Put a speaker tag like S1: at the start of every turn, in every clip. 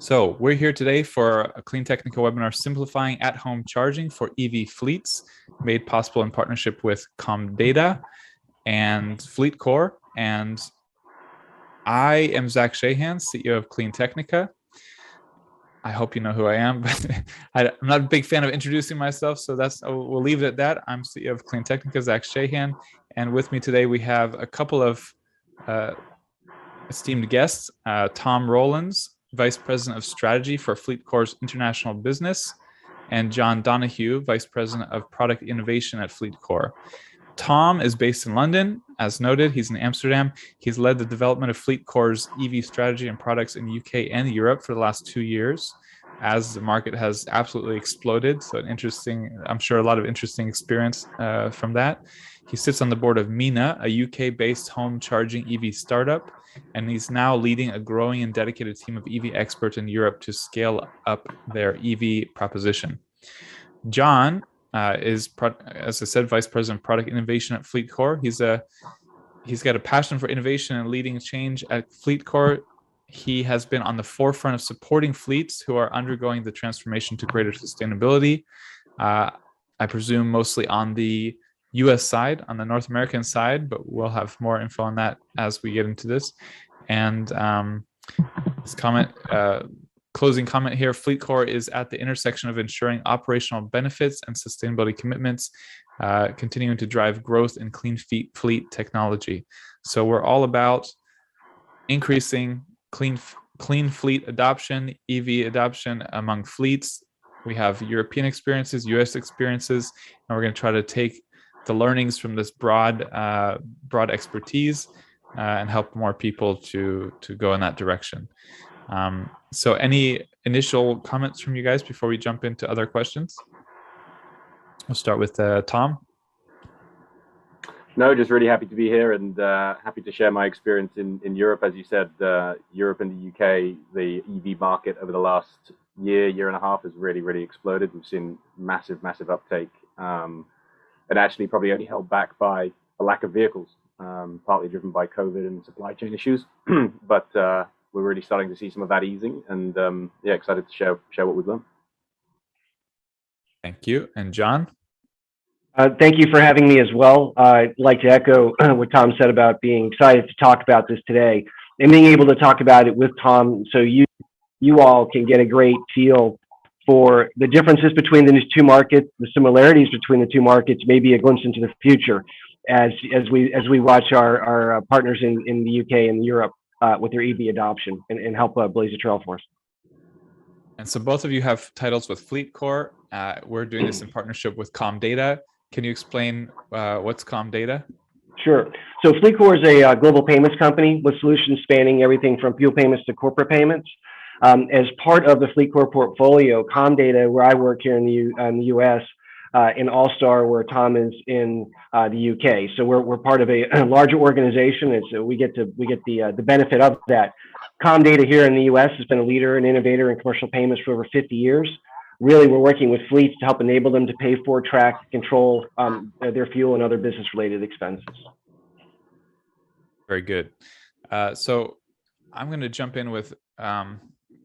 S1: So we're here today for a CleanTechnica webinar simplifying at-home charging for EV fleets, made possible in partnership with Comdata and FleetCor. And I am Zach Shahan, CEO of CleanTechnica. I hope you know who I am, but I'm not a big fan of introducing myself, so we'll leave it at that. I'm CEO of CleanTechnica, Zach Shahan, and with me today we have a couple of esteemed guests, Tom Rowlands, Vice President of Strategy for FleetCor's international business, and John Donahue, Vice President of Product Innovation at FleetCor. Tom is based in London. As noted, he's in Amsterdam. He's led the development of FleetCor's EV strategy and products in the UK and Europe for the last 2 years, as the market has absolutely exploded. So I'm sure a lot of interesting experience from that. He sits on the board of Mina, a UK-based home charging EV startup, and he's now leading a growing and dedicated team of EV experts in Europe to scale up their EV proposition. John is, as I said, Vice President of Product Innovation at FleetCor. He's got a passion for innovation and leading change at FleetCor. He has been on the forefront of supporting fleets who are undergoing the transformation to greater sustainability. I presume mostly on the US side, on the North American side, but we'll have more info on that as we get into this. And his closing comment here, FleetCor is at the intersection of ensuring operational benefits and sustainability commitments, continuing to drive growth in clean fleet technology. So we're all about increasing clean fleet adoption, EV adoption among fleets. We have European experiences, US experiences, and we're going to try to take the learnings from this broad expertise and help more people to go in that direction. So any initial comments from you guys before we jump into other questions? We'll start with Tom.
S2: No, just really happy to be here and happy to share my experience in Europe. As you said, Europe and the UK, the EV market over the last year and a half has really exploded. We've seen massive uptake. And actually probably only held back by a lack of vehicles, partly driven by COVID and supply chain issues. But we're really starting to see some of that easing, and excited to share what we've learned.
S1: Thank you. And John?
S3: Thank you for having me as well. I'd like to echo what Tom said about being excited to talk about this today and being able to talk about it with Tom, so you all can get a great feel for the differences between the two markets, the similarities between the two markets, maybe a glimpse into the future as we watch our partners in the UK and Europe with their EV adoption and help blaze a trail for us.
S1: And so both of you have titles with FleetCor. We're doing this in partnership with Comdata. Can you explain what's Comdata?
S3: Sure. So FleetCor is a global payments company with solutions spanning everything from fuel payments to corporate payments. As part of the FleetCor portfolio, Comdata, where I work here in the US, in All-Star, where Tom is in the UK. So we're part of a larger organization, and so we get the benefit of that. Comdata here in the US has been a leader and innovator in commercial payments for over 50 years. Really, we're working with fleets to help enable them to pay for, track, control their fuel and other business-related expenses.
S1: Very good. So I'm going to jump in with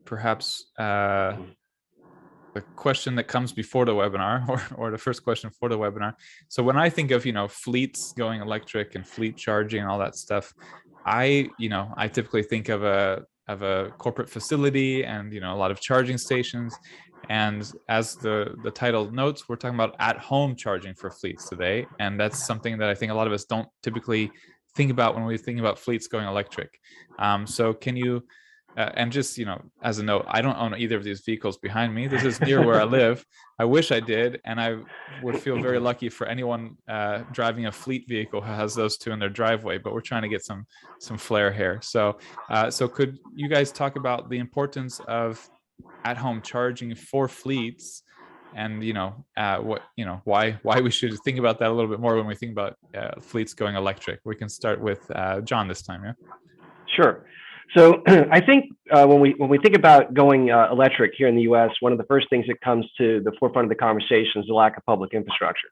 S1: perhaps the question that comes before the webinar, or the first question for the webinar. So when I think of fleets going electric and fleet charging and all that stuff, I typically think of a corporate facility and a lot of charging stations. And as the title notes, we're talking about at-home charging for fleets today, and that's something that I think a lot of us don't typically think about when we think about fleets going electric. So can you? And just, as a note, I don't own either of these vehicles behind me. This is near where I live. I wish I did, and I would feel very lucky for anyone driving a fleet vehicle who has those two in their driveway, but we're trying to get some flair here. So could you guys talk about the importance of at-home charging for fleets, and why we should think about that a little bit more when we think about fleets going electric? We can start with John this time, yeah?
S3: Sure. So I think when we think about going electric here in the US, one of the first things that comes to the forefront of the conversation is the lack of public infrastructure.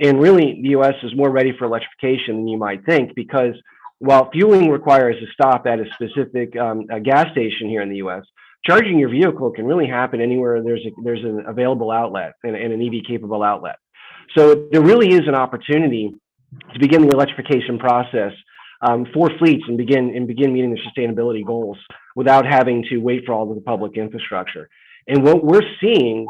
S3: And really, the US is more ready for electrification than you might think, because while fueling requires a stop at a specific gas station here in the US, charging your vehicle can really happen anywhere there's an available outlet and an EV capable outlet. So there really is an opportunity to begin the electrification process for fleets and begin meeting their sustainability goals without having to wait for all of the public infrastructure. And what we're seeing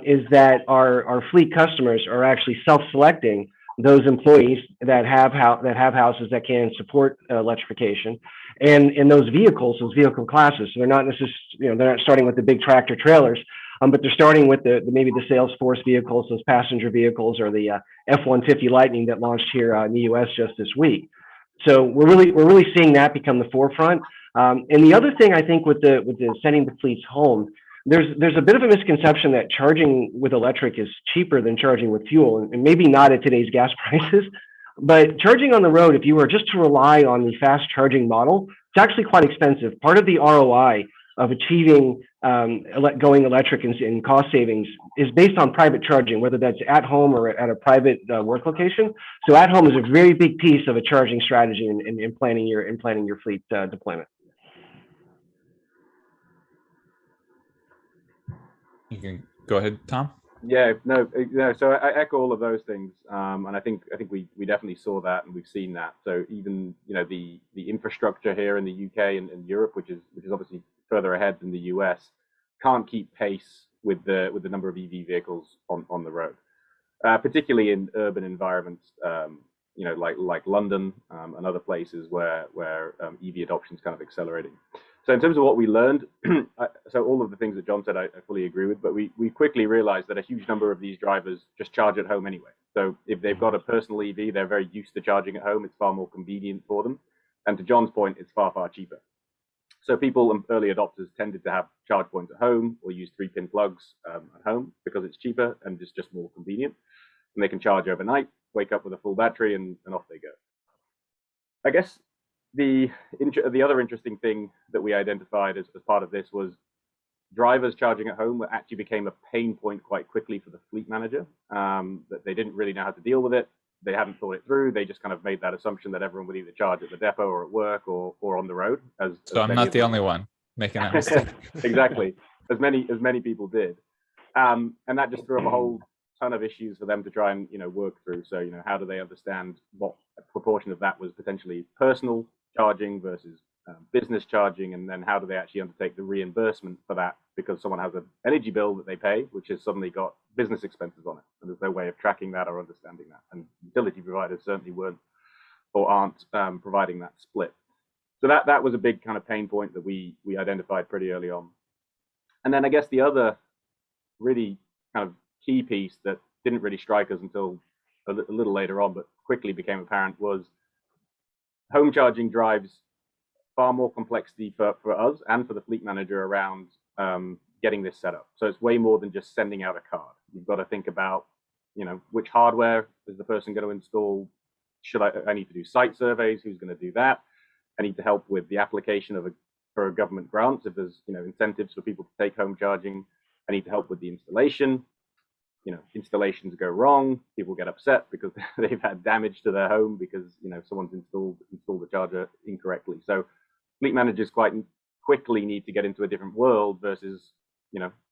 S3: is that our fleet customers are actually self-selecting those employees that have houses that can support electrification, and those vehicle classes. So they're not necessarily, they're not starting with the big tractor trailers, but they're starting with maybe the Salesforce vehicles, those passenger vehicles, or the F-150 Lightning that launched here in the U.S. just this week. So we're really seeing that become the forefront. And the other thing I think with the sending the fleets home, there's a bit of a misconception that charging with electric is cheaper than charging with fuel, and maybe not at today's gas prices. But charging on the road, if you were just to rely on the fast charging model, it's actually quite expensive. Part of the ROI of achieving going electric and cost savings is based on private charging, whether that's at home or at a private work location. So at home is a very big piece of a charging strategy in planning your fleet deployment.
S1: You can go ahead, Tom.
S2: Yeah, no. So I echo all of those things, and I think we definitely saw that, and we've seen that. So even the infrastructure here in the UK and Europe, which is obviously further ahead than the US, can't keep pace with the number of EV vehicles on the road, particularly in urban environments, like London and other places where EV adoption is kind of accelerating. So in terms of what we learned, so all of the things that John said, I fully agree with, but we quickly realized that a huge number of these drivers just charge at home anyway. So if they've got a personal EV, they're very used to charging at home. It's far more convenient for them. And to John's point, it's far, far cheaper. So people and early adopters tended to have charge points at home or use 3-pin plugs at home because it's cheaper and it's just more convenient. And they can charge overnight, wake up with a full battery, and off they go. I guess the other interesting thing that we identified as part of this was drivers charging at home actually became a pain point quite quickly for the fleet manager, that they didn't really know how to deal with it. They hadn't thought it through. They just kind of made that assumption that everyone would either charge at the depot or at work or on the road.
S1: So I'm not the only one making that mistake.
S2: Exactly. As many people did. And that just threw up a whole ton of issues for them to try and work through. So how do they understand what proportion of that was potentially personal charging versus business charging, and then how do they actually undertake the reimbursement for that because someone has an energy bill that they pay which has suddenly got business expenses on it, and there's no way of tracking that or understanding that, and utility providers certainly weren't or aren't providing that split. So that was a big kind of pain point that we identified pretty early on. And then I guess the other really kind of key piece that didn't really strike us until a little later on, but quickly became apparent, was home charging drives far more complexity for us and for the fleet manager around getting this set up. So it's way more than just sending out a card. You've got to think about, which hardware is the person going to install? Should I need to do site surveys? Who's going to do that? I need to help with the application for a government grants if there's incentives for people to take home charging. I need to help with the installation. Installations go wrong. People get upset because they've had damage to their home because someone's installed the charger incorrectly. So fleet managers quite quickly need to get into a different world versus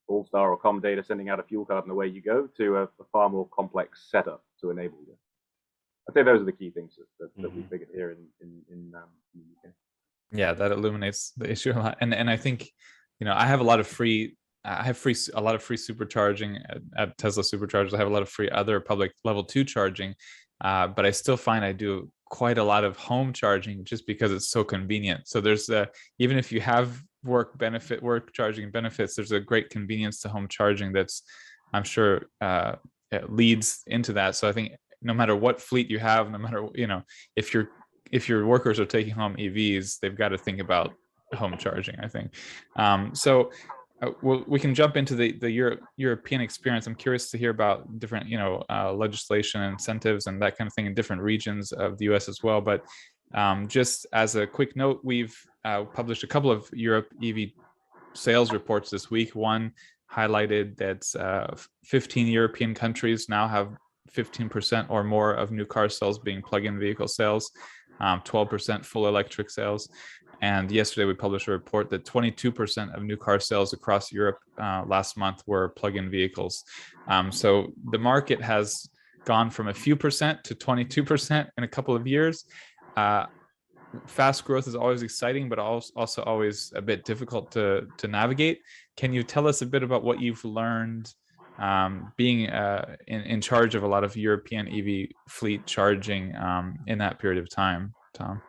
S2: All-Star or Comdata sending out a fuel card and away you go, to a far more complex setup to enable this. I'd say those are the key things that we figured here in the UK.
S1: Yeah, that illuminates the issue a lot, and I think I have a lot of free. I have a lot of free supercharging at Tesla Superchargers. I have a lot of free other public level 2 charging, but I still find I do quite a lot of home charging just because it's so convenient. So there's even if you have work charging benefits, there's a great convenience to home charging that's, I'm sure, it leads into that. So I think no matter what fleet you have, no matter if your workers are taking home EVs, they've got to think about home charging, I think. So we can jump into the European experience. I'm curious to hear about different, legislation and incentives and that kind of thing in different regions of the US as well. But just as a quick note, we've published a couple of Europe EV sales reports this week. One highlighted that 15 European countries now have 15% or more of new car sales being plug-in vehicle sales, 12% full electric sales. And yesterday we published a report that 22% of new car sales across Europe last month were plug-in vehicles. So the market has gone from a few percent to 22% in a couple of years. Fast growth is always exciting, but also always a bit difficult to navigate. Can you tell us a bit about what you've learned being in charge of a lot of European EV fleet charging in that period of time, Tom?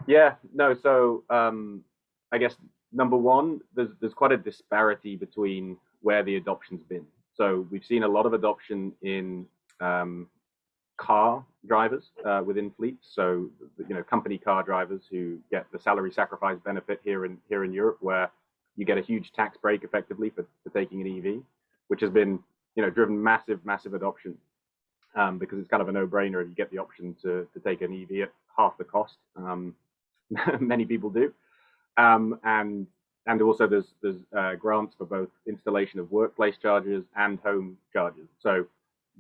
S2: Yeah, no. So I guess number one, there's quite a disparity between where the adoption's been. So we've seen a lot of adoption in car drivers within fleets. So company car drivers who get the salary sacrifice benefit here in Europe, where you get a huge tax break effectively for taking an EV, which has been driven massive adoption because it's kind of a no-brainer if you get the option to take an EV at half the cost. Many people do, and also there's grants for both installation of workplace chargers and home chargers. So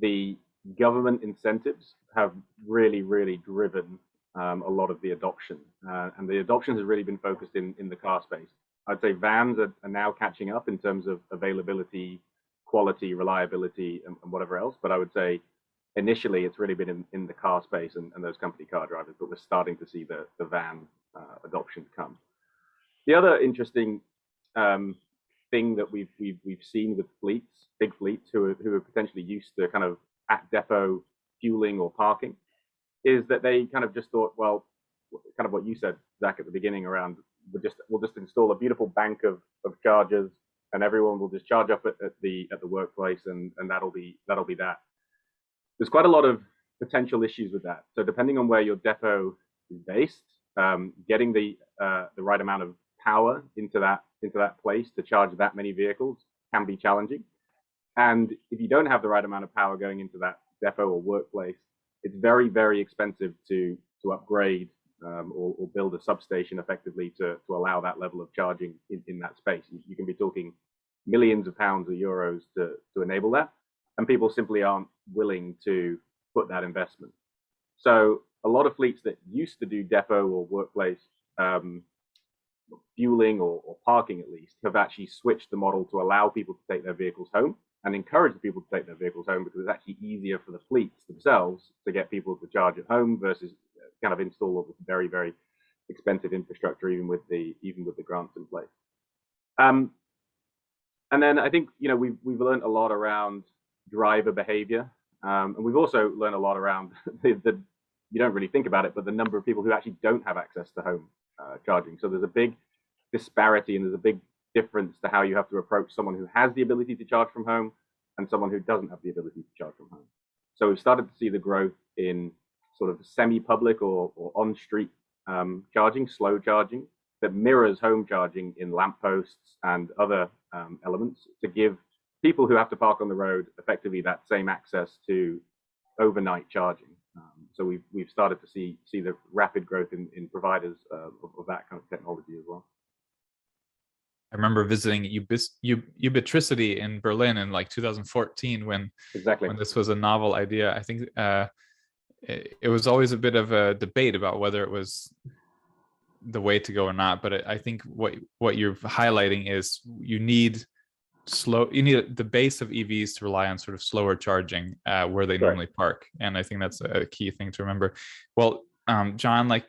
S2: the government incentives have really driven a lot of the adoption, and the adoption has really been focused in the car space. I'd say vans are now catching up in terms of availability, quality, reliability, and whatever else. But I would say initially it's really been in the car space and those company car drivers, but we're starting to see the van adoption come. The other interesting thing that we've seen with fleets, big fleets who are potentially used to kind of at depot fueling or parking, is that they kind of just thought, well, kind of what you said, Zach, at the beginning around we'll just install a beautiful bank of chargers and everyone will just charge up at the workplace and that'll be that. There's quite a lot of potential issues with that. So depending on where your depot is based, getting the right amount of power into that place to charge that many vehicles can be challenging. And if you don't have the right amount of power going into that depot or workplace, it's very expensive to upgrade or build a substation effectively to allow that level of charging in that space. You can be talking millions of pounds or euros to enable that, and people simply aren't willing to put that investment. So a lot of fleets that used to do depot or workplace fueling or parking at least have actually switched the model to allow people to take their vehicles home and encourage people to take their vehicles home, because it's actually easier for the fleets themselves to get people to charge at home versus kind of install all this very expensive infrastructure, even with the grants in place. And then I think we've learned a lot around driver behavior, and we've also learned a lot around the you don't really think about it, but the number of people who actually don't have access to home charging. So there's a big disparity and there's a big difference to how you have to approach someone who has the ability to charge from home and someone who doesn't have the ability to charge from home. So we've started to see the growth in sort of semi-public or on-street charging, slow charging, that mirrors home charging in lampposts and other elements to give people who have to park on the road effectively that same access to overnight charging. So we've started to see the rapid growth in providers of that kind of technology as well.
S1: I remember visiting Ubitricity in Berlin in like 2014 when this was a novel idea. I think it was always a bit of a debate about whether it was the way to go or not. But I think what you're highlighting is you need the base of EVs to rely on sort of slower charging where they normally park. And I think that's a key thing to remember. Well, John,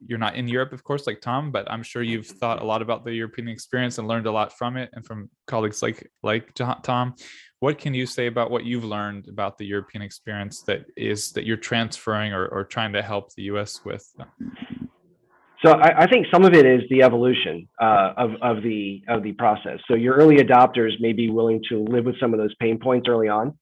S1: you're not in Europe, of course, like Tom, but I'm sure you've thought a lot about the European experience and learned a lot from it and from colleagues like Tom. What can you say about what you've learned about the European experience that you're transferring or trying to help the US with?
S3: So I think some of it is the evolution of the process. So your early adopters may be willing to live with some of those pain points early on.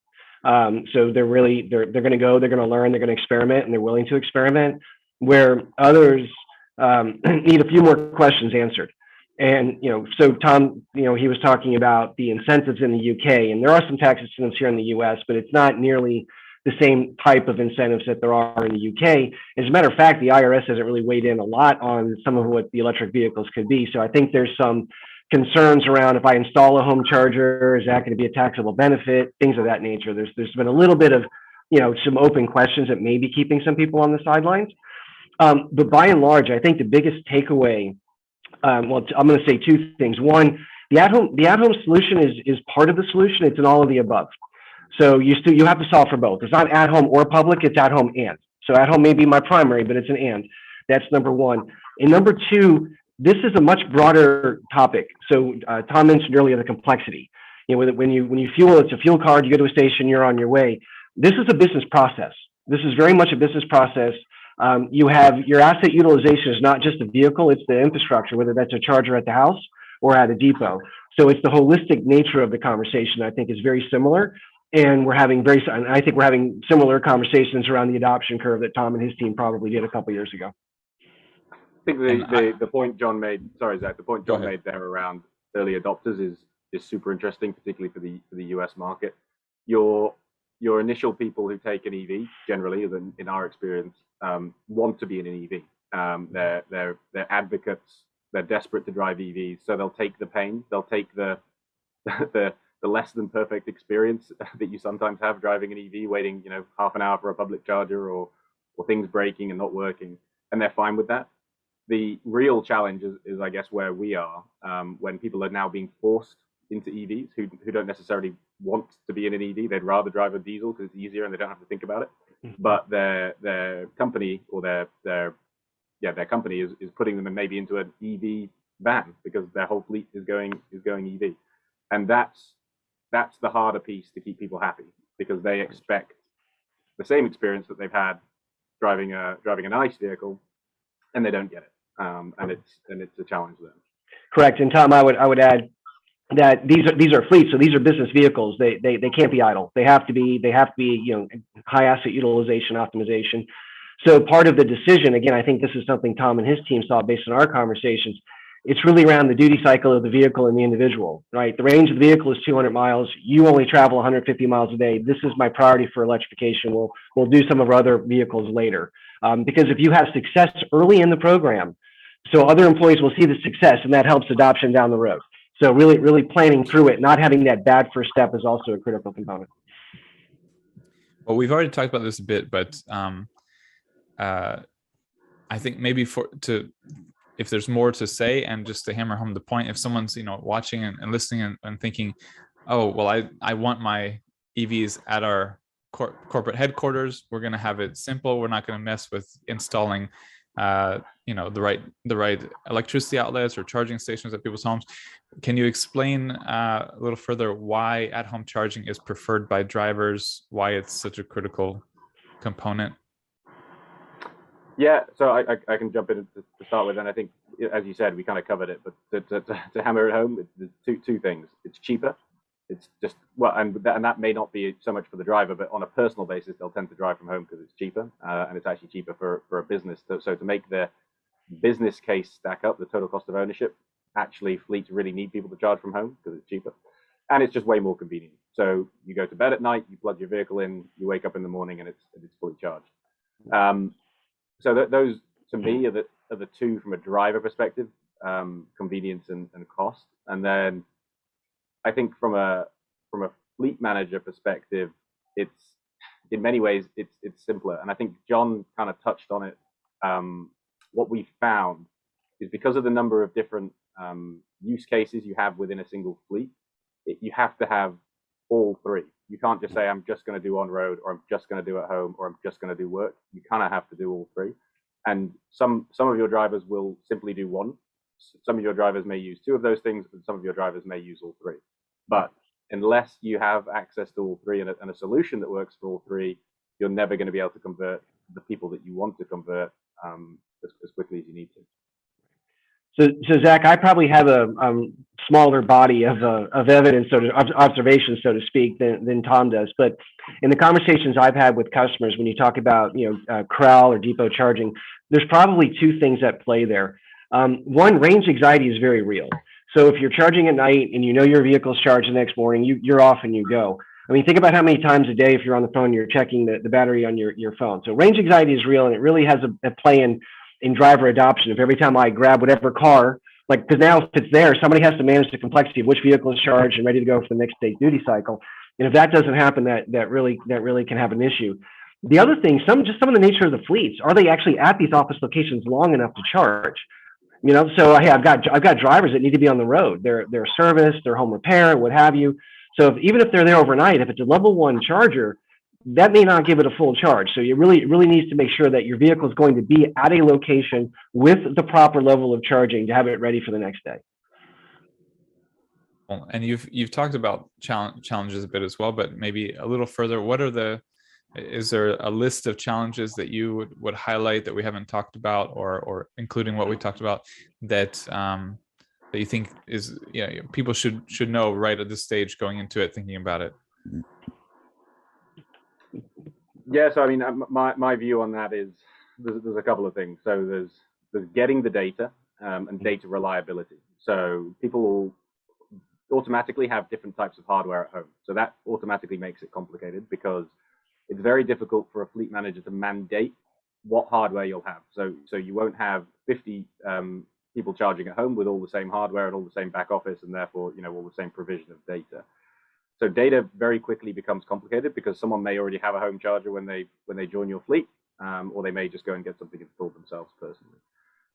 S3: So they're going to go, they're going to learn, they're going to experiment, and they're willing to experiment. Where others need a few more questions answered. And so Tom, he was talking about the incentives in the UK, and there are some tax incentives here in the US, but it's not nearly the same type of incentives that there are in the UK. As a matter of fact, the IRS hasn't really weighed in a lot on some of what the electric vehicles could be. So I think there's some concerns around, if I install a home charger, is that going to be a taxable benefit? Things of that nature. There's been a little bit of some open questions that may be keeping some people on the sidelines. But by and large, I think the biggest takeaway, well, I'm going to say two things. One, the at-home solution is part of the solution. It's in all of the above. So you have to solve for both. It's not at home or public. It's at home and. So at home may be my primary, but it's an and. That's number one. And number two, this is a much broader topic. So Tom mentioned earlier the complexity. You know, when you fuel, it's a fuel card. You go to a station, you're on your way. This is a business process. This is very much a business process. You have your asset utilization is not just the vehicle; it's the infrastructure, whether that's a charger at the house or at a depot. So it's the holistic nature of the conversation. I think is very similar, and I think we're having similar conversations around the adoption curve that Tom and his team probably did a couple years ago.
S2: I think the point John made, sorry Zach, the point John made there around early adopters is super interesting, particularly for the US market. Your initial people who take an EV, generally, in our experience, want to be in an EV. They're advocates. They're desperate to drive EVs, so they'll take the pain. They'll take the less than perfect experience that you sometimes have driving an EV, waiting half an hour for a public charger or things breaking and not working, and they're fine with that. The real challenge is I guess, where we are when people are now being forced into EVs who don't necessarily want to be in an EV. They'd rather drive a diesel because it's easier and they don't have to think about it. But their company or their company is putting them maybe into an EV van because their whole fleet is going EV, and that's the harder piece to keep people happy because they expect the same experience that they've had driving an ICE vehicle, and they don't get it. And it's a challenge there.
S3: Correct. And Tom, I would add that these are fleets, so these are business vehicles. They can't be idle. They have to be high asset utilization optimization. So part of the decision, again, I think this is something Tom and his team saw based on our conversations. It's really around the duty cycle of the vehicle and the individual, right? The range of the vehicle is 200 miles. You only travel 150 miles a day. This is my priority for electrification. We'll do some of our other vehicles later. Because if you have success early in the program, so other employees will see the success, and that helps adoption down the road. So really planning through it, not having that bad first step is also a critical component.
S1: Well, we've already talked about this a bit, but I think maybe if there's more to say, and just to hammer home the point, if someone's watching and listening and thinking, oh well, I want my EVs at our corporate headquarters. We're going to have it simple. We're not going to mess with installing the right electricity outlets or charging stations at people's homes. Can you explain a little further why at-home charging is preferred by drivers, why it's such a critical component?
S2: Yeah, so I can jump in to start with, and I think, as you said, we kind of covered it, but to hammer it home, it's two things. It's cheaper. It's just, well, and that may not be so much for the driver, but on a personal basis, they'll tend to drive from home because it's cheaper, and it's actually cheaper for a business. So to make the business case stack up, the total cost of ownership, actually fleets really need people to charge from home because it's cheaper, and it's just way more convenient. So you go to bed at night, you plug your vehicle in, you wake up in the morning, and it's fully charged. So those, to me, are the two from a driver perspective, convenience and cost. And then I think from a fleet manager perspective, it's in many ways it's simpler. And I think John kind of touched on it. What we found is because of the number of different use cases you have within a single fleet, you have to have all three. You can't just say, I'm just going to do on road, or I'm just going to do at home, or I'm just going to do work. You kind of have to do all three. And some of your drivers will simply do one. Some of your drivers may use two of those things, and some of your drivers may use all three. But unless you have access to all three and a solution that works for all three, you're never going to be able to convert the people that you want to convert as quickly as you need to.
S3: So Zach, I probably have a smaller body of evidence, observations, so to speak, than Tom does. But in the conversations I've had with customers, when you talk about corral or depot charging, there's probably two things at play there. One, range anxiety is very real. So if you're charging at night and your vehicle's charged the next morning, you're off and you go. I mean, think about how many times a day, if you're on the phone, you're checking the battery on your phone. So range anxiety is real, and it really has a play in driver adoption. If every time I grab whatever car, because now if it's there, somebody has to manage the complexity of which vehicle is charged and ready to go for the next day's duty cycle. And if that doesn't happen, that really can have an issue. The other thing, some of the nature of the fleets, are they actually at these office locations long enough to charge? You know, so hey, I've got drivers that need to be on the road. They're service, they're home repair, what have you. So even if they're there overnight, if it's a level 1 charger, that may not give it a full charge. So it really needs to make sure that your vehicle is going to be at a location with the proper level of charging to have it ready for the next day.
S1: And you've talked about challenges a bit as well, but maybe a little further. Is there a list of challenges that you would highlight that we haven't talked about, or including what we talked about, that that you think is, people should know right at this stage going into it, thinking about it?
S2: Yeah, so I mean, my view on that is there's a couple of things. So there's getting the data and data reliability. So people automatically have different types of hardware at home. So that automatically makes it complicated, because it's very difficult for a fleet manager to mandate what hardware you'll have. So you won't have 50 people charging at home with all the same hardware and all the same back office, and therefore, all the same provision of data. So data very quickly becomes complicated, because someone may already have a home charger when they join your fleet, or they may just go and get something installed themselves personally.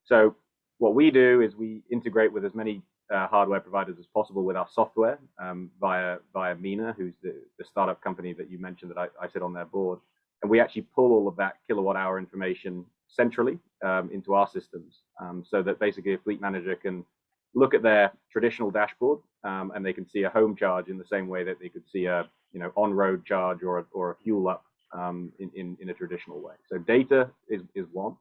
S2: So what we do is we integrate with as many hardware providers as possible with our software via Mina, who's the startup company that you mentioned that I sit on their board. And we actually pull all of that kilowatt hour information centrally into our systems, so that basically a fleet manager can look at their traditional dashboard, and they can see a home charge in the same way that they could see a on-road charge or a fuel up in a traditional way. So data is one.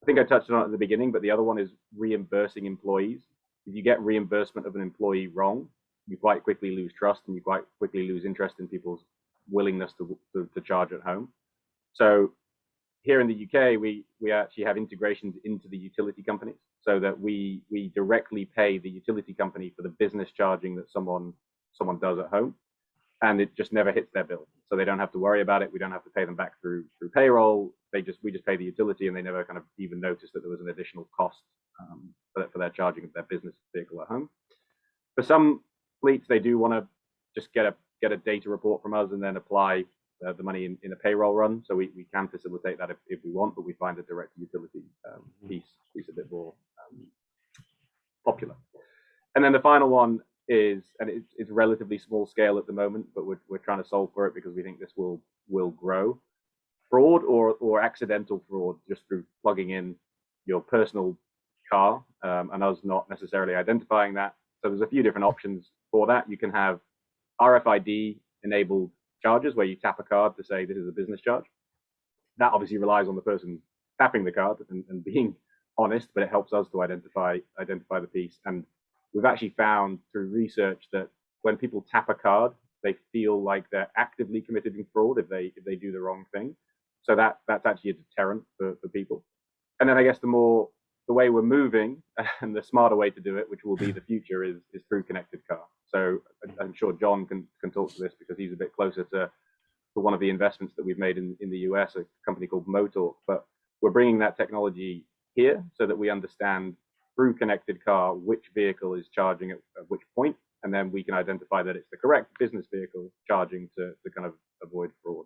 S2: I think I touched on it at the beginning, but the other one is reimbursing employees. If you get reimbursement of an employee wrong, you quite quickly lose trust, and you quite quickly lose interest in people's willingness to charge at home. So here in the UK, we actually have integrations into the utility companies, so that we directly pay the utility company for the business charging that someone does at home, and it just never hits their bill. So they don't have to worry about it. We don't have to pay them back through payroll. We just pay the utility, and they never kind of even notice that there was an additional cost for their charging of their business vehicle at home. For some fleets, they do want to just get a data report from us and then apply the money in a payroll run. So we can facilitate that if we want, but we find the direct utility piece a bit more popular. And then the final one is, and it's relatively small scale at the moment, but we're trying to solve for it because we think this will grow. Fraud or accidental fraud, just through plugging in your personal car and us not necessarily identifying that. So there's a few different options for that. You can have RFID enabled charges where you tap a card to say this is a business charge. That obviously relies on the person tapping the card and being honest, but it helps us to identify the piece. And we've actually found through research that when people tap a card, they feel like they're actively committing fraud if they do the wrong thing. So that's actually a deterrent for people. And then I guess the way we're moving and the smarter way to do it, which will be the future, is through connected car. So I'm sure John can talk to this because he's a bit closer to one of the investments that we've made in the US, a company called Motork. But we're bringing that technology here so that we understand through connected car which vehicle is charging at which point, and then we can identify that it's the correct business vehicle charging to kind of avoid fraud.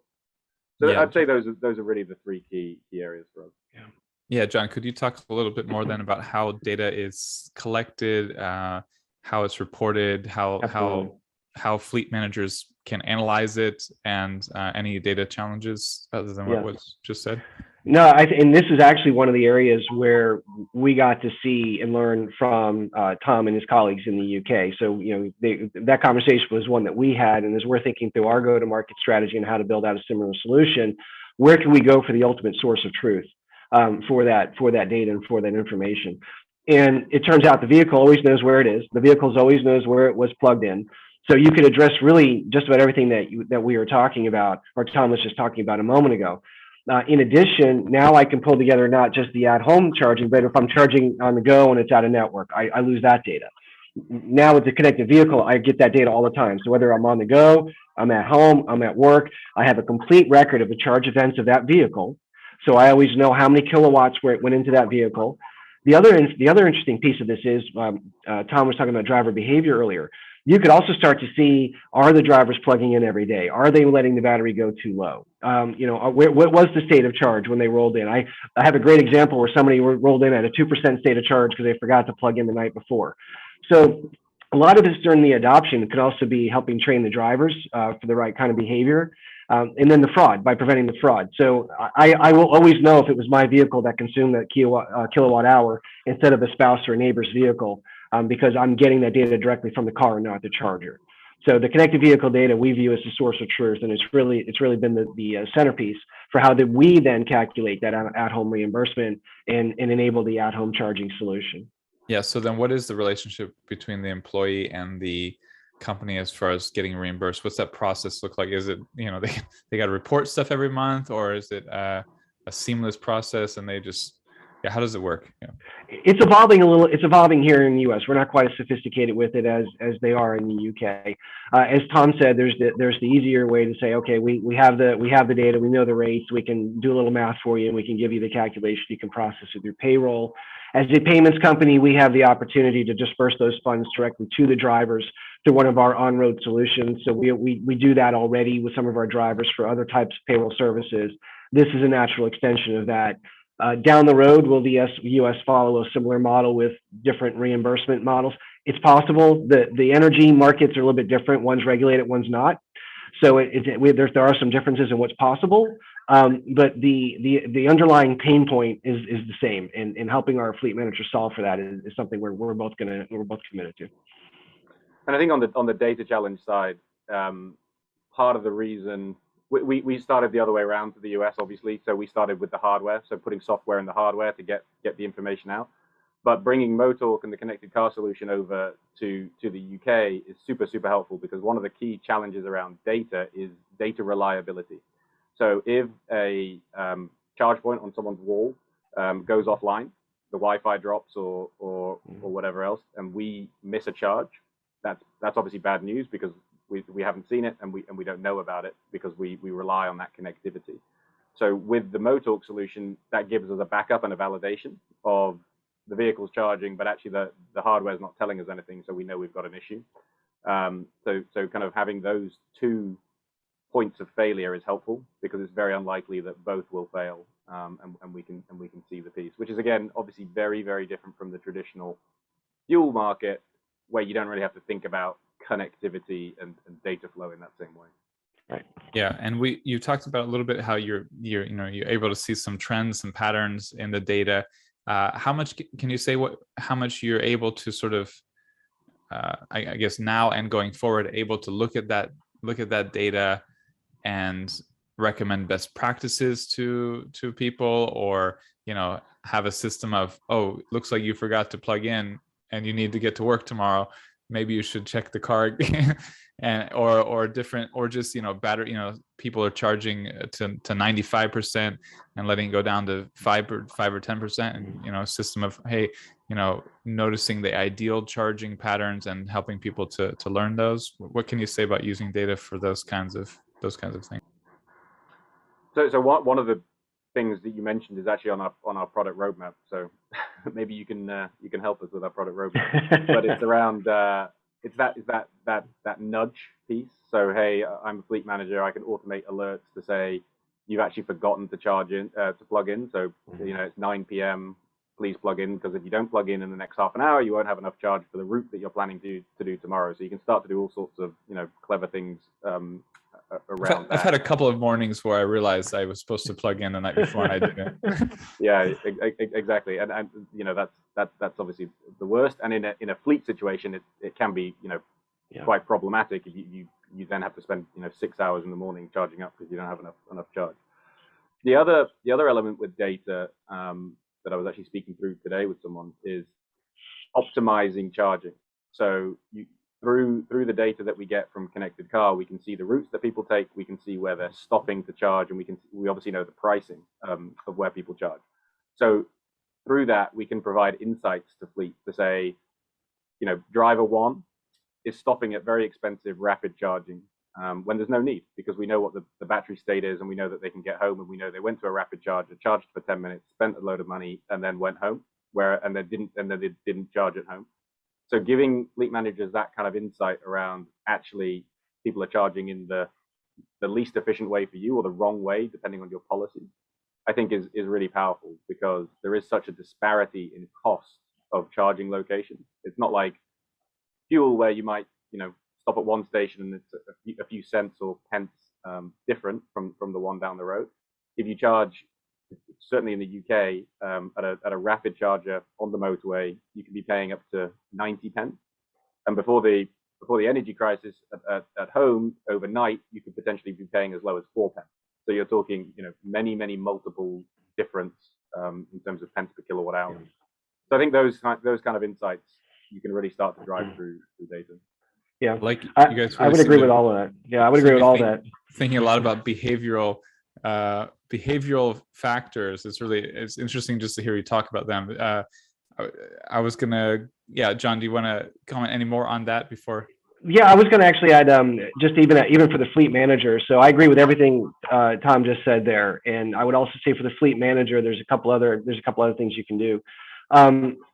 S2: So yeah. I'd say those are really the three key areas for us.
S1: Yeah, John, could you talk a little bit more then about how data is collected, how it's reported, how fleet managers can analyze it, and any data challenges other than what was just said?
S3: No, and this is actually one of the areas where we got to see and learn from Tom and his colleagues in the UK. So, that conversation was one that we had, and as we're thinking through our go-to-market strategy and how to build out a similar solution, where can we go for the ultimate source of truth for that data and for that information? And it turns out the vehicle always knows where it is. The vehicle always knows where it was plugged in. So you could address really just about everything that we were talking about, or Tom was just talking about a moment ago. In addition, now I can pull together not just the at-home charging, but if I'm charging on the go and it's out of network, I lose that data. Now with the connected vehicle, I get that data all the time. So whether I'm on the go, I'm at home, I'm at work, I have a complete record of the charge events of that vehicle. So I always know how many kilowatts where it went into that vehicle. The other interesting piece of this is, Tom was talking about driver behavior earlier. You could also start to see, are the drivers plugging in every day? Are they letting the battery go too low? what was the state of charge when they rolled in? I have a great example where somebody rolled in at a 2% state of charge because they forgot to plug in the night before. So a lot of this during the adoption could also be helping train the drivers for the right kind of behavior. And then the fraud, by preventing the fraud. So I will always know if it was my vehicle that consumed that kilowatt hour instead of a spouse or a neighbor's vehicle, because I'm getting that data directly from the car and not the charger. So the connected vehicle data we view as the source of truth, and it's really been the centerpiece for how that we then calculate that at-home reimbursement and enable the at-home charging solution.
S1: Yeah. So then, what is the relationship between the employee and the company as far as getting reimbursed? What's that process look like? Is it they got to report stuff every month, or is it a seamless process and they just how does it work? Yeah.
S3: It's evolving a little. It's evolving here in the U.S. We're not quite as sophisticated with it as they are in the U.K. As Tom said, there's the easier way to say, okay, we have the data, we know the rates, we can do a little math for you, and we can give you the calculation. You can process it through payroll. As a payments company, we have the opportunity to disperse those funds directly to the drivers through one of our on-road solutions. So we do that already with some of our drivers for other types of payroll services. This is a natural extension of that. Down the road, will the U.S. follow a similar model with different reimbursement models? It's possible. The energy markets are a little bit different. One's regulated, one's not. So there are some differences in what's possible. But the underlying pain point is the same, and helping our fleet managers solve for that is something we're both committed to.
S2: And I think on the data challenge side, part of the reason we started the other way around to the US, obviously. So we started with the hardware, so putting software in the hardware to get the information out. But bringing Motalk and the connected car solution over to the UK is super helpful, because one of the key challenges around data is data reliability. So if a charge point on someone's wall goes offline, the Wi-Fi drops or whatever else, and we miss a charge, that's obviously bad news, because we haven't seen it and we don't know about it, because we rely on that connectivity. So with the Motalk solution, that gives us a backup and a validation of the vehicle's charging, but actually the hardware is not telling us anything, so we know we've got an issue. So kind of having those two points of failure is helpful, because it's very unlikely that both will fail, and we can see the piece, which is again obviously very different from the traditional fuel market, where you don't really have to think about connectivity and data flow in that same way.
S1: Right. Yeah, and you talked about a little bit how you're able to see some trends and patterns in the data. How much can you say how much you're able to sort of I guess now and going forward able to look at that data and recommend best practices to people, or have a system of, oh, looks like you forgot to plug in and you need to get to work tomorrow, maybe you should check the car and or different, or just battery, people are charging to 95% and letting it go down to 5 or 10%, and a system of, hey, noticing the ideal charging patterns and helping people to learn those. What can you say about using data for those kinds of things?
S2: So one of the things that you mentioned is actually on our product roadmap. So maybe you can help us with our product roadmap. But it's around it's that nudge piece. So hey, I'm a fleet manager. I can automate alerts to say you've actually forgotten to plug in. So it's 9 p.m. Please plug in, because if you don't plug in the next half an hour, you won't have enough charge for the route that you're planning to do tomorrow. So you can start to do all sorts of clever things around that.
S1: I've had a couple of mornings where I realized I was supposed to plug in the night before and I didn't.
S2: Yeah, exactly, and that's obviously the worst. And in a fleet situation, it can be quite problematic if you then have to spend 6 hours in the morning charging up because you don't have enough charge. The other element with data that I was actually speaking through today with someone is optimizing charging. So through the data that we get from connected car, we can see the routes that people take, we can see where they're stopping to charge, and we obviously know the pricing of where people charge. So through that, we can provide insights to fleet to say, driver one is stopping at very expensive rapid charging when there's no need, because we know what the battery state is, and we know that they can get home, and we know they went to a rapid charger, charged for 10 minutes, spent a load of money, and then went home, and they didn't charge at home. So giving fleet managers that kind of insight around, actually people are charging in the the least efficient way for you or the wrong way, depending on your policies, I think is really powerful, because there is such a disparity in cost of charging locations. It's not like fuel where you might, stop at one station and it's a few cents or pence different from the one down the road. If you charge, certainly in the UK, at a rapid charger on the motorway, you can be paying up to 90 pence. And before the energy crisis at home, overnight, you could potentially be paying as low as 4 pence. So you're talking, many multiple difference in terms of pence per kilowatt hour. Yeah. So I think those kind of insights you can really start to drive through data.
S3: Yeah,
S1: like you guys really
S3: I would agree with all of that. Yeah, I would agree with all that.
S1: Thinking a lot about behavioral factors. It's interesting just to hear you talk about them. I was gonna, John, do you want to comment any more on that before?
S3: Yeah, I was going to actually add, just even for the fleet manager. So I agree with everything Tom just said there, and I would also say for the fleet manager, there's a couple other things you can do.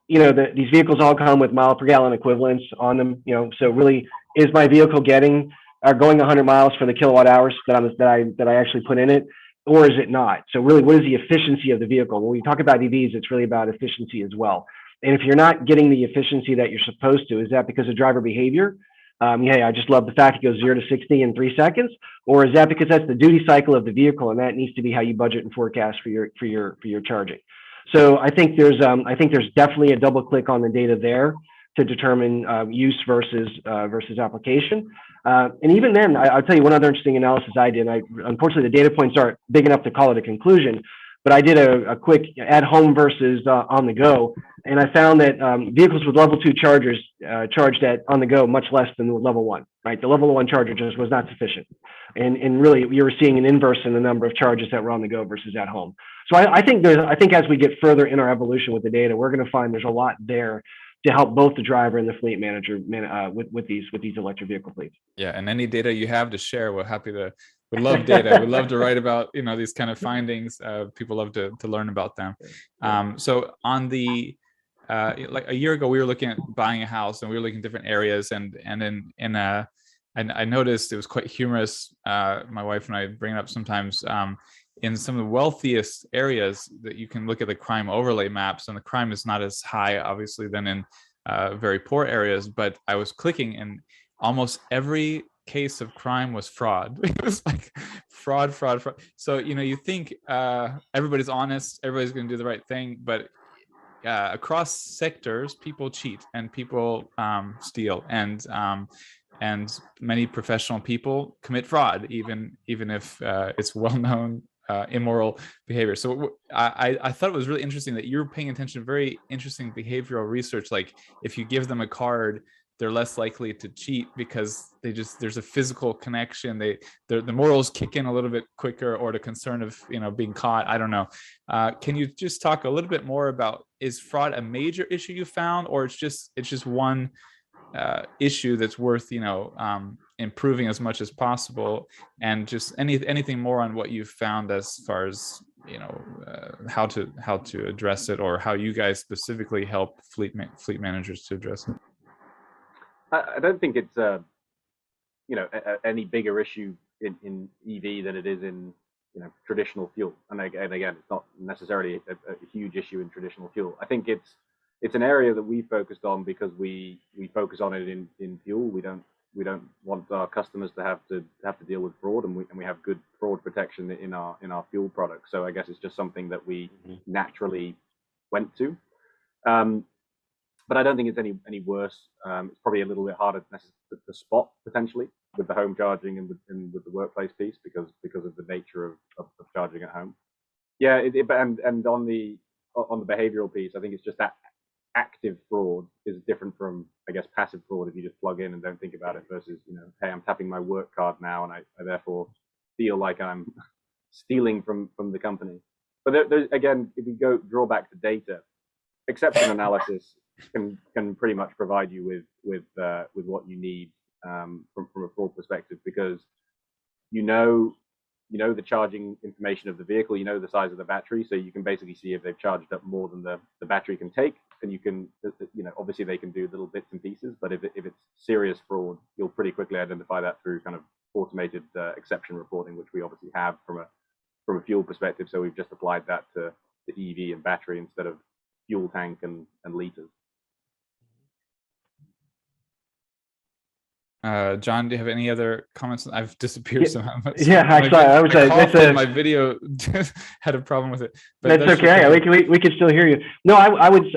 S3: These vehicles all come with mile per gallon equivalents on them. So really, is my vehicle going 100 miles for the kilowatt hours that I actually put in it, or is it not? So really, what is the efficiency of the vehicle? When we talk about EVs, it's really about efficiency as well. And if you're not getting the efficiency that you're supposed to, is that because of driver behavior? I just love the fact it goes 0 to 60 in 3 seconds, or is that because that's the duty cycle of the vehicle, and that needs to be how you budget and forecast for your charging? So I think there's definitely a double click on the data there to determine use versus application. And even then, I'll tell you one other interesting analysis I did. Unfortunately, the data points aren't big enough to call it a conclusion, but I did a quick at home versus on the go. And I found that vehicles with level 2 chargers charged at on the go much less than the level 1, right? The level 1 charger just was not sufficient. And really, you were seeing an inverse in the number of charges that were on the go versus at home. So I think as we get further in our evolution with the data, we're going to find there's a lot there to help both the driver and the fleet manager with these electric vehicle fleets.
S1: Yeah, and any data you have to share, we're happy to. We love data. We love to write about these kind of findings. People love to learn about them. So on the like a year ago, we were looking at buying a house, and we were looking at different areas, and I noticed it was quite humorous. My wife and I bring it up sometimes. In some of the wealthiest areas, that you can look at the crime overlay maps, and the crime is not as high, obviously, than in very poor areas. But I was clicking, and almost every case of crime was fraud. It was like fraud. So you think everybody's honest, everybody's going to do the right thing, but across sectors, people cheat and people steal, and many professional people commit fraud, even if it's well known immoral behavior. So I thought it was really interesting that you're paying attention to very interesting behavioral research. Like if you give them a card, they're less likely to cheat because there's a physical connection. The morals kick in a little bit quicker, or the concern of being caught. I don't know. Can you just talk a little bit more about, is fraud a major issue you found, or it's just one issue that's worth improving as much as possible, and just anything more on what you've found as far as how to address it, or how you guys specifically help fleet managers to address it?
S2: I don't think it's any bigger issue in EV than it is in traditional fuel. And again, it's not necessarily a huge issue in traditional fuel. I think it's an area that we focused on because we focus on it in fuel. We don't want our customers to have to deal with fraud, and we have good fraud protection in our fuel products. So I guess it's just something that we naturally went to. But I don't think it's any worse. It's probably a little bit harder to spot potentially with the home charging and with the workplace piece because of the nature of charging at home. Yeah, and on the behavioral piece, I think it's just that active fraud is different from, I guess, passive fraud if you just plug in and don't think about it versus, hey, I'm tapping my work card now and I therefore feel like I'm stealing from the company. But there's, again, if we draw back to data, exception analysis can pretty much provide you with what you need from a fraud perspective, because the charging information of the vehicle, the size of the battery, so you can basically see if they've charged up more than the battery can take, and you can, obviously they can do little bits and pieces, but if it's serious fraud, you'll pretty quickly identify that through kind of automated exception reporting, which we obviously have from a fuel perspective. So we've just applied that to the EV and battery instead of fuel tank and liters.
S1: John, do you have any other comments? I've disappeared somehow.
S3: Yeah, I saw. I was.
S1: My video had a problem with it.
S3: But that's okay. We can still hear you. No, I would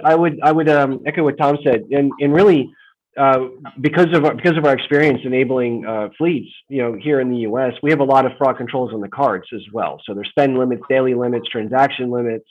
S3: echo what Tom said, and really, because of our experience enabling fleets, here in the U.S., we have a lot of fraud controls on the cards as well. So there's spend limits, daily limits, transaction limits,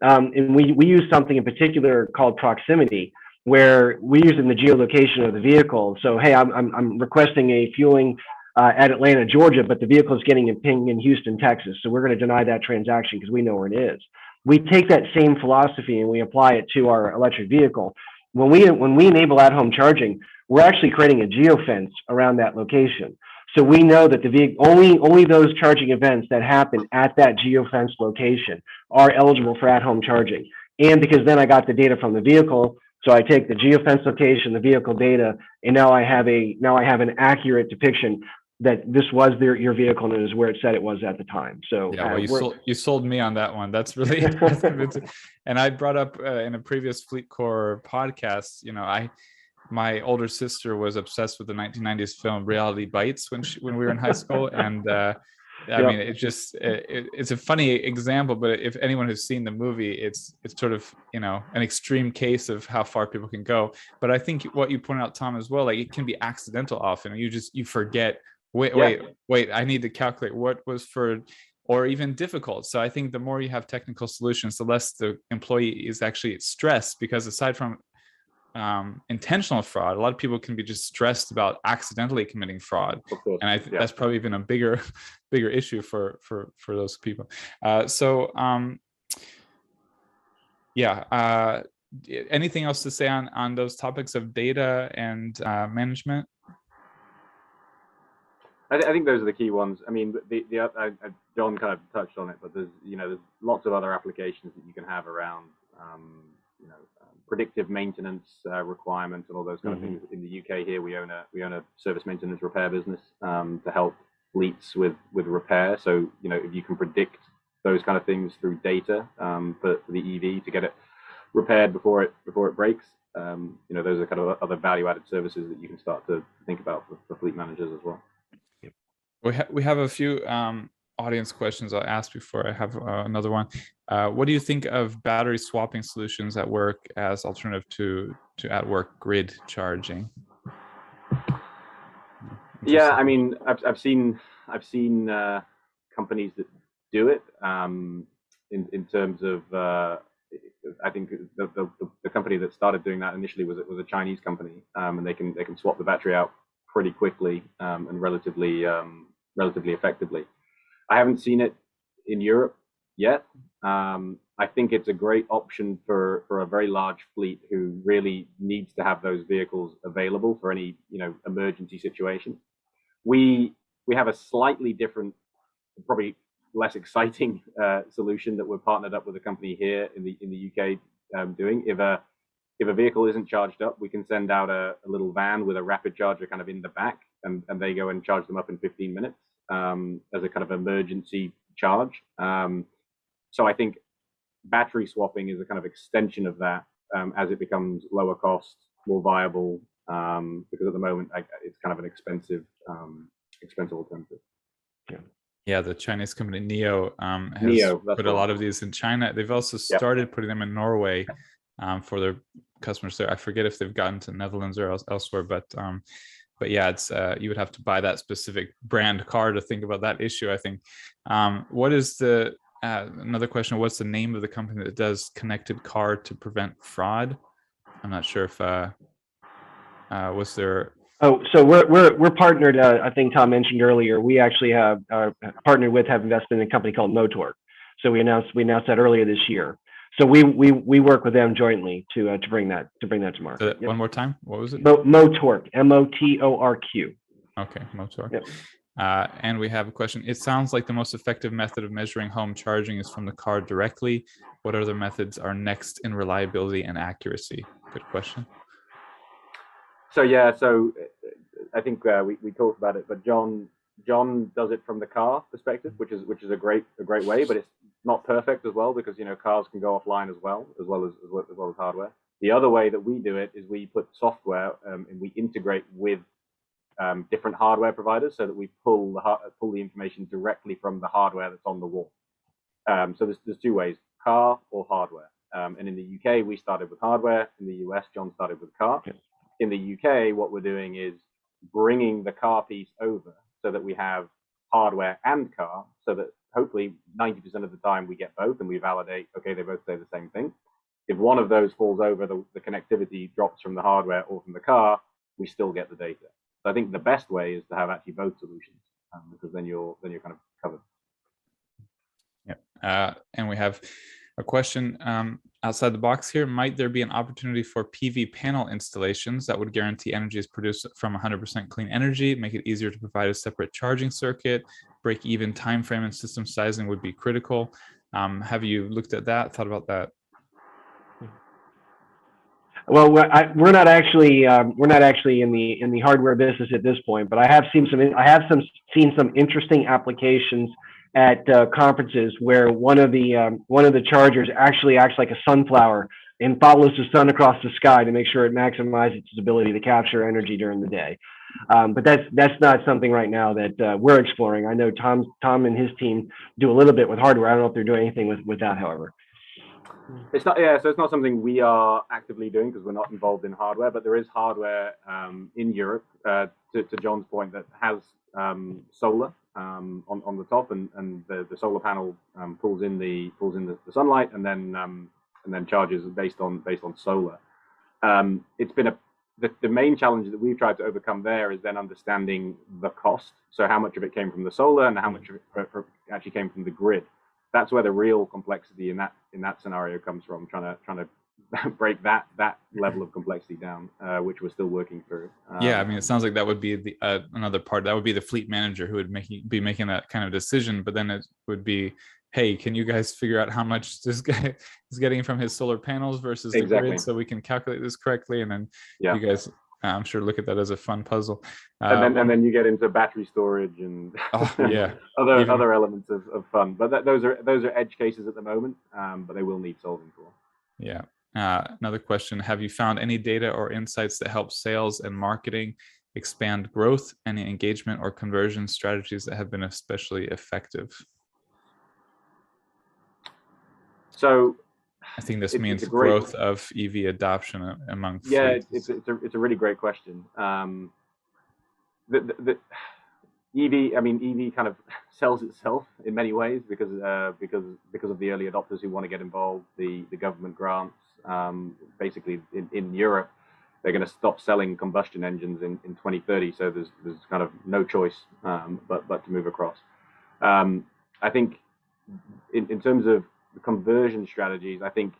S3: and we use something in particular called proximity, where we use in the geolocation of the vehicle. So, hey, I'm requesting a fueling at Atlanta, Georgia, but the vehicle is getting a ping in Houston, Texas. So we're going to deny that transaction because we know where it is. We take that same philosophy and we apply it to our electric vehicle. When we enable at-home charging, we're actually creating a geofence around that location. So we know that the vehicle, only those charging events that happen at that geofence location are eligible for at-home charging. And because then I got the data from the vehicle, so I take the geofence location, the vehicle data, and now I have an accurate depiction that this was your vehicle and it was where it said it was at the time. So
S1: yeah, well, you sold me on that one. That's really that's convincing. And I brought up in a previous FleetCor podcast, my older sister was obsessed with the 1990s film Reality Bites when we were in high school, and I mean, it's a funny example, but if anyone has seen the movie, it's sort of, an extreme case of how far people can go. But I think what you point out, Tom, as well, like it can be accidental often. You forget, wait, I need to calculate what was for, or even difficult. So I think the more you have technical solutions, the less the employee is actually stressed, because aside from intentional fraud, a lot of people can be just stressed about accidentally committing fraud, and I think that's probably even a bigger issue for those people. Anything else to say on those topics of data and management?
S2: I think those are the key ones. I mean, John kind of touched on it, but there's lots of other applications that you can have around predictive maintenance requirements and all those kind of things. In the UK here, we own a service maintenance repair business to help fleets with repair. So if you can predict those kind of things through data for the EV to get it repaired before it breaks, those are kind of other value-added services that you can start to think about for fleet managers as well.
S1: We have a few audience questions I'll ask before I have another one. What do you think of battery swapping solutions at work as alternative to at-work grid charging?
S2: Yeah, I mean, I've seen companies that do it. In terms of, I think the company that started doing that initially was a Chinese company, and they can swap the battery out pretty quickly and relatively effectively. I haven't seen it in Europe yet. I think it's a great option for a very large fleet who really needs to have those vehicles available for any emergency situation. We have a slightly different, probably less exciting solution that we're partnered up with a company here in the UK doing. If a vehicle isn't charged up, we can send out a little van with a rapid charger kind of in the back, and they go and charge them up in 15 minutes as a kind of emergency charge. So I think battery swapping is a kind of extension of that as it becomes lower cost, more viable, because at the moment it's kind of an expensive alternative.
S1: Yeah, the Chinese company NIO has put a lot of these in China. They've also started putting them in Norway for their customers there. I forget if they've gotten to Netherlands or elsewhere, but yeah, it's you would have to buy that specific brand car to think about that issue, I think. What is the another question? What's the name of the company that does connected car to prevent fraud? I'm not sure if was there.
S3: Oh, so we're partnered. I think Tom mentioned earlier. We actually have partnered with, have invested in a company called Motork. So we announced that earlier this year. So we work with them jointly to bring that to market.
S1: One more time. What was it?
S3: Motork, MOTORQ.
S1: Okay, Motork.
S3: Yep.
S1: And we have a question. It sounds like the most effective method of measuring home charging is from the car directly. What other methods are next in reliability and accuracy? Good question.
S2: So yeah, so I think we talked about it, but John does it from the car perspective, which is a great way, but it's not perfect as well, because cars can go offline as well as hardware. The other way that we do it is we put software and we integrate with different hardware providers, so that we pull the information directly from the hardware that's on the wall. So there's two ways: car or hardware. And in the UK, we started with hardware. In the US, John started with car. Okay. In the UK, what we're doing is bringing the car piece over, so that we have hardware and car, so that hopefully 90% of the time we get both, and we validate, okay, they both say the same thing. If one of those falls over, the connectivity drops from the hardware or from the car, we still get the data. So I think the best way is to have actually both solutions, because then you're kind of covered.
S1: Yeah, and we have a question outside the box here. Might there be an opportunity for PV panel installations that would guarantee energy is produced from 100% clean energy, make it easier to provide a separate charging circuit, break even time frame and system sizing would be critical? Have you looked at that, thought about that?
S3: Well, we're not actually in the hardware business at this point, but I have seen some interesting applications at conferences where one of the chargers actually acts like a sunflower and follows the sun across the sky to make sure it maximizes its ability to capture energy during the day. But that's not something right now that we're exploring. I know Tom and his team do a little bit with hardware. I don't know if they're doing anything with that, however.
S2: It's not, yeah. So it's not something we are actively doing, because we're not involved in hardware. But there is hardware in Europe, to John's point, that has solar on the top, and the solar panel pulls in the sunlight, and then charges based on solar. It's been the main challenge that we've tried to overcome there is then understanding the cost. So how much of it came from the solar, and how much of it actually came from the grid. That's where the real complexity in that scenario comes from. Trying to break that level of complexity down, which we're still working through.
S1: Yeah, I mean, it sounds like that would be the another part. That would be the fleet manager who would be making that kind of decision. But then it would be, hey, can you guys figure out how much this guy is getting from his solar panels versus the grid, so we can calculate this correctly? And then you guys, I'm sure, look at that as a fun puzzle.
S2: And then you get into battery storage and other elements of fun. But those are edge cases at the moment, but they will need solving for.
S1: Yeah. Another question: have you found any data or insights that help sales and marketing expand growth? Any engagement or conversion strategies that have been especially effective?
S2: So
S1: I think this means growth of EV adoption among
S2: fleets.
S1: Yeah,
S2: it's a really great question. The EV, I mean, EV kind of sells itself in many ways because of the early adopters who want to get involved, the government grants. Basically, in Europe, they're going to stop selling combustion engines in 2030. So there's kind of no choice but to move across. I think in terms of the conversion strategies, I think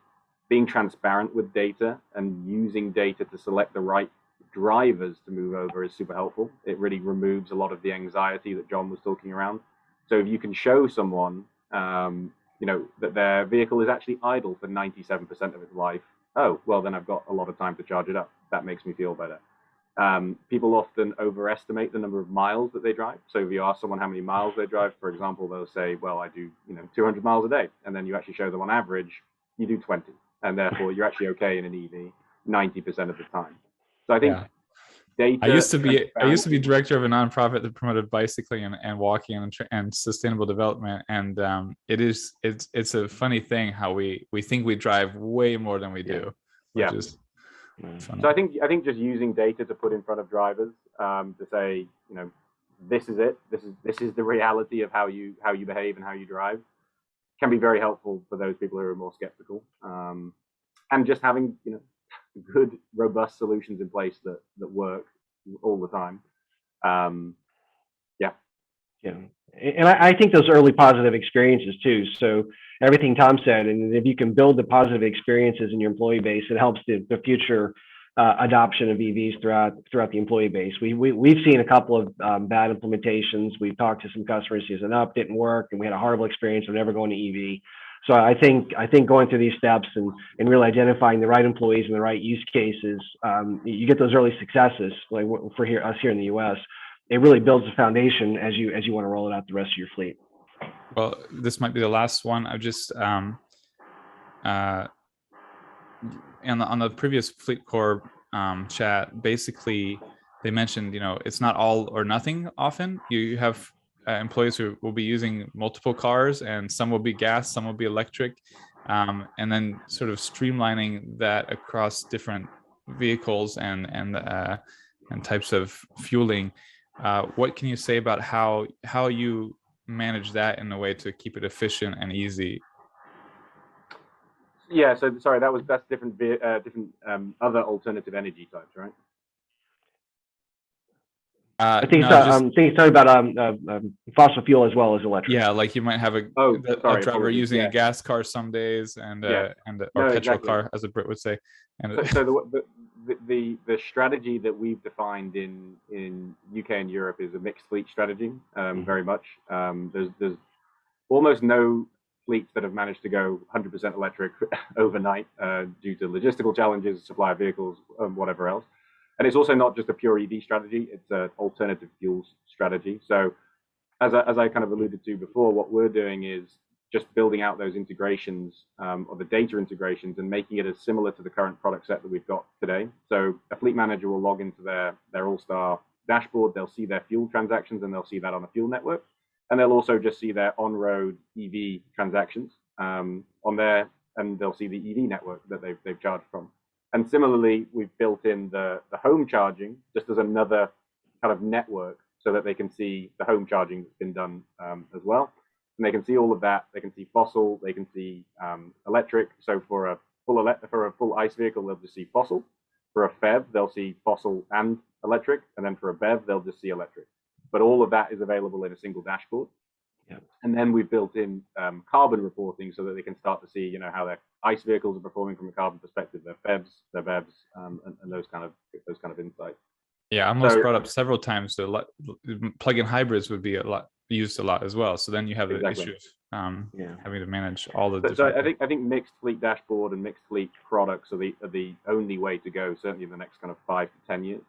S2: being transparent with data and using data to select the right drivers to move over is super helpful. It really removes a lot of the anxiety that John was talking around. So if you can show someone, that their vehicle is actually idle for 97% of its life, oh, well, then I've got a lot of time to charge it up. That makes me feel better. People often overestimate the number of miles that they drive. So if you ask someone how many miles they drive, for example, they'll say, well, I do 200 miles a day. And then you actually show them on average, you do 20. And therefore, you're actually okay in an EV 90% of the time. So I think data.
S1: I used to be director of a nonprofit that promoted bicycling and walking and sustainable development. And it's a funny thing how we think we drive way more than we do.
S2: Yeah. So I think just using data to put in front of drivers to say, this is it. This is the reality of how you behave and how you drive, can be very helpful for those people who are more skeptical. And just having good, robust solutions in place that work all the time.
S3: Yeah. And I think those early positive experiences too. So everything Tom said, and if you can build the positive experiences in your employee base, it helps the future adoption of EVs throughout the employee base. We've seen a couple of bad implementations. We've talked to some customers who said, no, it didn't work, and we had a horrible experience. We're never going to EV. So I think going through these steps and really identifying the right employees and the right use cases, you get those early successes. Like for us here in the U.S., it really builds a foundation as you want to roll it out the rest of your fleet.
S1: Well, this might be the last one. I've just on the previous FleetCor chat, basically they mentioned, it's not all or nothing. Often you have employees who will be using multiple cars, and some will be gas, some will be electric, and then sort of streamlining that across different vehicles and types of fueling. What can you say about how you manage that in a way to keep it efficient and easy?
S2: Yeah, so sorry, that's different other alternative energy types, right?
S3: I think he's talking about fossil fuel as well as electric.
S1: Yeah, like you might have a driver using a gas car some days and or petrol exactly. car, as a Brit would say. And
S2: so the strategy that we've defined in UK and Europe is a mixed fleet strategy, very much. There's almost no fleets that have managed to go 100% electric overnight due to logistical challenges, supply of vehicles, whatever else. And it's also not just a pure EV strategy, it's an alternative fuels strategy. So as I kind of alluded to before, what we're doing is just building out those integrations, or the data integrations, and making it as similar to the current product set that we've got today. So a fleet manager will log into their All-Star dashboard, they'll see their fuel transactions, and they'll see that on a fuel network. And they'll also just see their on-road EV transactions on there, and they'll see the EV network that they've charged from. And similarly, we've built in the home charging just as another kind of network, so that they can see the home charging that's been done as well. And they can see all of that. They can see fossil. They can see electric. So for a full ICE vehicle, they'll just see fossil. For a FEV, they'll see fossil and electric. And then for a BEV, they'll just see electric. But all of that is available in a single dashboard. Yep. And then we've built in carbon reporting, so that they can start to see, how their ICE vehicles are performing from a carbon perspective, their FEVs, their BEVs, and those kind of insights.
S1: Yeah, I almost brought up several times that plug-in hybrids would be used a lot as well. So then you have the issue of having to manage all the different.
S2: So I think mixed fleet dashboard and mixed fleet products are the only way to go, certainly in the next kind of 5 to 10 years.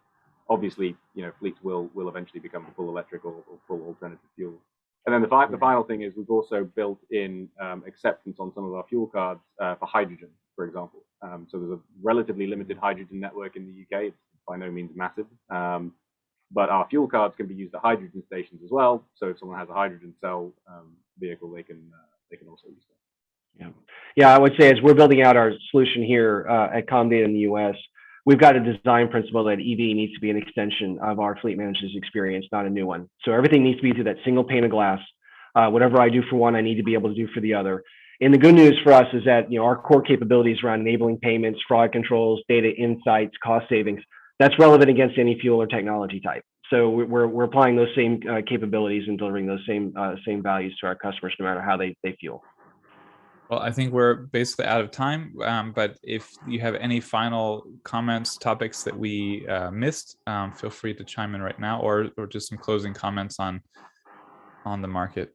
S2: Obviously, fleets will eventually become full electric or full alternative fuel. And then the final thing is we've also built in acceptance on some of our fuel cards for hydrogen, for example. So there's a relatively limited hydrogen network in the UK. It's by no means massive. But our fuel cards can be used at hydrogen stations as well. So if someone has a hydrogen cell vehicle, they can also use that.
S3: Yeah, I would say as we're building out our solution here at Comdata in the US, we've got a design principle that EV needs to be an extension of our fleet manager's experience, not a new one. So everything needs to be through that single pane of glass. Whatever I do for one, I need to be able to do for the other. And the good news for us is that our core capabilities around enabling payments, fraud controls, data insights, cost savings, that's relevant against any fuel or technology type. So we're applying those same capabilities and delivering those same values to our customers, no matter how they fuel.
S1: Well, I think we're basically out of time, but if you have any final comments, topics that we missed, feel free to chime in right now, or just some closing comments on the market.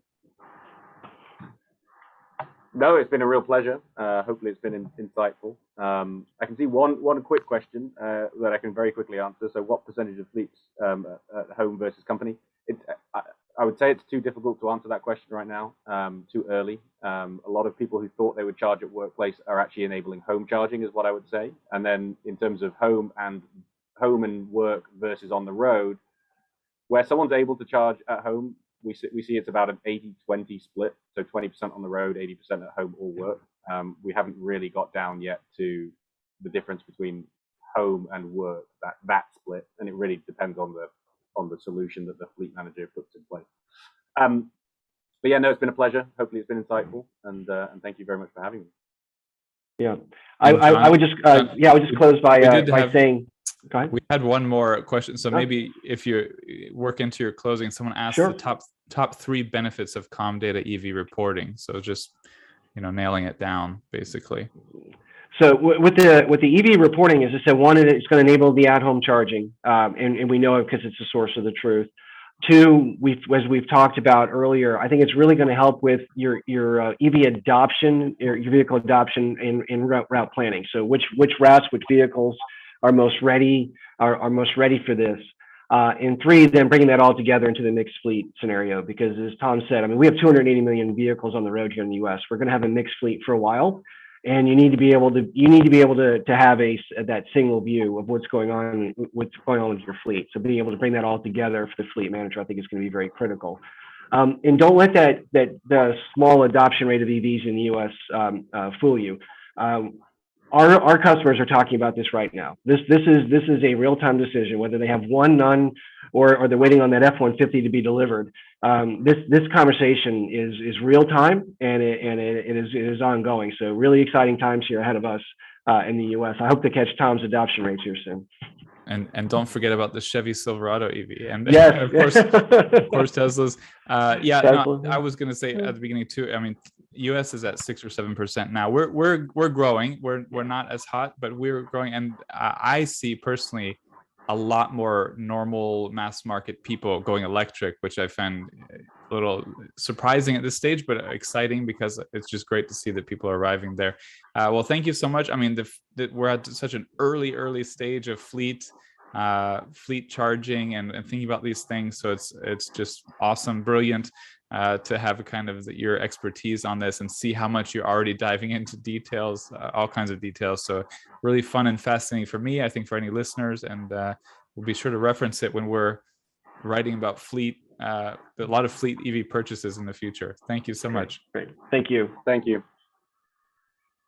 S2: No, it's been a real pleasure. Hopefully it's been insightful. I can see one quick question that I can very quickly answer. So what percentage of fleets at home versus company? I would say it's too difficult to answer that question right now, too early. A lot of people who thought they would charge at workplace are actually enabling home charging, is what I would say. And then in terms of home and work versus on the road, where someone's able to charge at home, we see it's about an 80-20 split. So 20% on the road, 80% at home or work. We haven't really got down yet to the difference between home and work, that split. And it really depends on the solution that the fleet manager puts in place. But yeah, no, it's been a pleasure. Hopefully it's been insightful, and thank you very much for having me.
S3: Yeah, I would just close by saying. Go ahead.
S1: We had one more question, so maybe if you work into your closing, someone asked the top 3 benefits of Comdata EV reporting. So just nailing it down basically.
S3: So with the EV reporting, as I said, one, it's going to enable the at-home charging, and we know it because it's the source of the truth. Two, as we've talked about earlier, I think it's really going to help with your EV adoption, your vehicle adoption in route planning. So which routes, which vehicles are most ready for this. And three, then bringing that all together into the mixed fleet scenario, because as Tom said, I mean, we have 280 million vehicles on the road here in the U.S. We're going to have a mixed fleet for a while, and you need to be able to have that single view of what's going on with your fleet. So being able to bring that all together for the fleet manager, I think, is going to be very critical. And don't let the small adoption rate of EVs in the U.S. Fool you. Our customers are talking about this right now. This is a real-time decision, whether they have one, none, or they're waiting on that F-150 to be delivered. This conversation is real time, and it is ongoing. So really exciting times here ahead of us in the U.S. I hope to catch Tom's adoption rates here soon.
S1: And don't forget about the Chevy Silverado EV, and
S3: yes.
S1: of course Tesla's. No, I was going to say at the beginning too. I mean, U.S. is at 6 or 7% now. We're growing. We're not as hot, but we're growing, and I see personally a lot more normal mass market people going electric, which I find a little surprising at this stage, but exciting because it's just great to see that people are arriving there. Well, thank you so much. I mean, we're at such an early stage of fleet charging and thinking about these things. So it's just awesome, brilliant to have kind of your expertise on this and see how much you're already diving into details, all kinds of details. So really fun and fascinating for me, I think, for any listeners, and we'll be sure to reference it when we're writing about a lot of fleet EV purchases in the future. Thank you so much.
S3: Great. Thank you.
S2: Thank you.